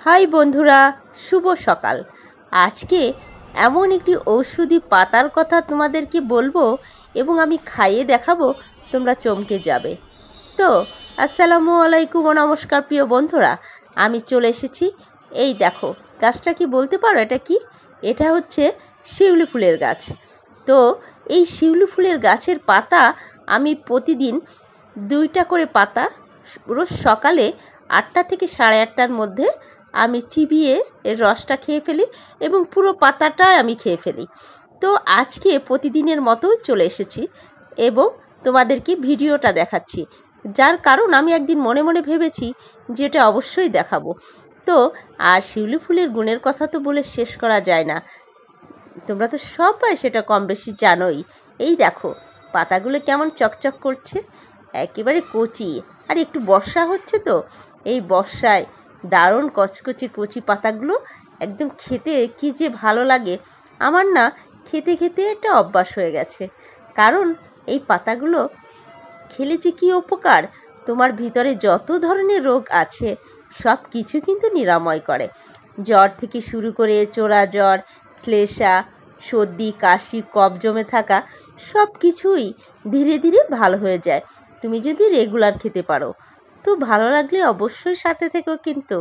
High বন্ধুরা, শুভ সকাল। আজকে এমন একটি ঔষধি পাতার কথা তোমাদেরকে বলবো এবং আমি খাইয়ে দেখাবো, তোমরা চমকে যাবে। তো আসসালামু আলাইকুম ও নমস্কার প্রিয় বন্ধুরা, আমি চলে এসেছি। এই দেখো, গাছটা কি বলতে পারো এটা কি? এটা হচ্ছে শিউলি ফুলের গাছ। তো এই শিউলি ফুলের গাছের পাতা আমি প্রতিদিন 2টা করে পাতা রোজ সকালে 8টা থেকে 8:30টার মধ্যে আমি চিবিয়ে এর রসটা খেয়ে ফেলি এবং পুরো পাতাটা আমি খেয়ে ফেলি। তো আজকে প্রতিদিনের মতো চলে এসেছি এবং তোমাদেরকে ভিডিওটা দেখাচ্ছি, যার কারণ আমি একদিন মনে মনে ভেবেছি যে এটা অবশ্যই দেখাবো। তো আর শিউলি ফুলের গুণের কথা তো বলে শেষ করা যায় না, তোমরা তো সবাই সেটা কম বেশি জানোই। এই দেখো পাতাগুলো কেমন চকচক করছে, একেবারে কচি। আর একটু বর্ষা হচ্ছে, তো এই বর্ষায় দারুণ কচকচি কচি পাতাগুলো একদম খেতে কি যে ভালো লাগে। আমার না খেতে খেতে একটা অভ্যাস হয়ে গেছে, কারণ এই পাতাগুলো খেলে যে কী উপকার, তোমার ভিতরে যত ধরনের রোগ আছে সব কিছু কিন্তু নিরাময় করে। জ্বর থেকে শুরু করে চোরা জ্বর, শ্লেষা, সর্দি, কাশি, কফ জমে থাকা সব কিছুই ধীরে ধীরে ভালো হয়ে যায় তুমি যদি রেগুলার খেতে পারো। তো ভালো লাগলে অবশ্যই সাথে থেকো কিন্তু।